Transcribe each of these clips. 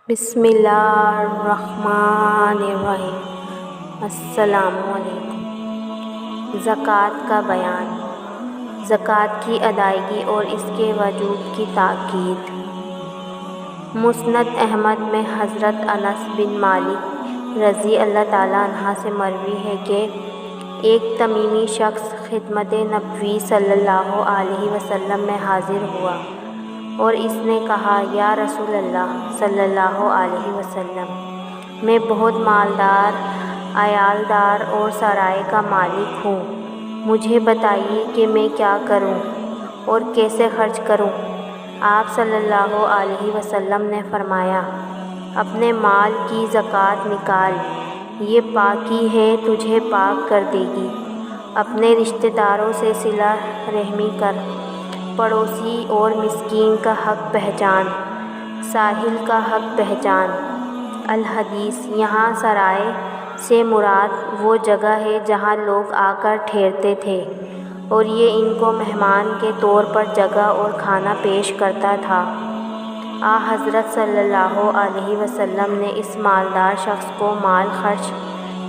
بسم اللہ الرحمن الرحیم۔ السلام علیکم۔ زکوٰۃ کا بیان۔ زکوٰۃ کی ادائیگی اور اس کے وجوب کی تاکید۔ مسند احمد میں حضرت انس بن مالک رضی اللہ تعالیٰ عنہ سے مروی ہے کہ ایک تمیمی شخص خدمت نبوی صلی اللہ علیہ وسلم میں حاضر ہوا اور اس نے کہا، یا رسول اللہ صلی اللہ علیہ وسلم، میں بہت مالدار، عیالدار اور سرائے کا مالک ہوں، مجھے بتائیے کہ میں کیا کروں اور کیسے خرچ کروں؟ آپ صلی اللہ علیہ وسلم نے فرمایا، اپنے مال کی زکوٰۃ نکال، یہ پاکی ہے، تجھے پاک کر دے گی۔ اپنے رشتہ داروں سے صلہ رحمی کر، پڑوسی اور مسکین کا حق پہچان، سائل کا حق پہچان۔ الحدیث۔ یہاں سرائے سے مراد وہ جگہ ہے جہاں لوگ آ کر ٹھہرتے تھے اور یہ ان کو مہمان کے طور پر جگہ اور کھانا پیش کرتا تھا۔ حضرت صلی اللہ علیہ وسلم نے اس مالدار شخص کو مال خرچ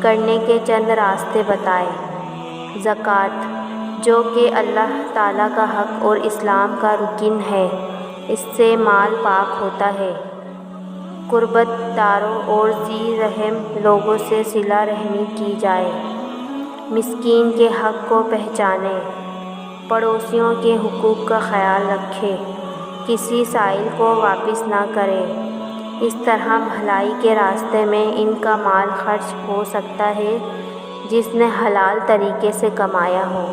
کرنے کے چند راستے بتائے۔ زکوٰۃ، جو کہ اللہ تعالیٰ کا حق اور اسلام کا رکن ہے، اس سے مال پاک ہوتا ہے۔ قربت داروں اور ذی رحم لوگوں سے صلہ رحمی کی جائے۔ مسکین کے حق کو پہچانے، پڑوسیوں کے حقوق کا خیال رکھے، کسی سائل کو واپس نہ کرے۔ اس طرح بھلائی کے راستے میں ان کا مال خرچ ہو سکتا ہے جس نے حلال طریقے سے کمایا ہو۔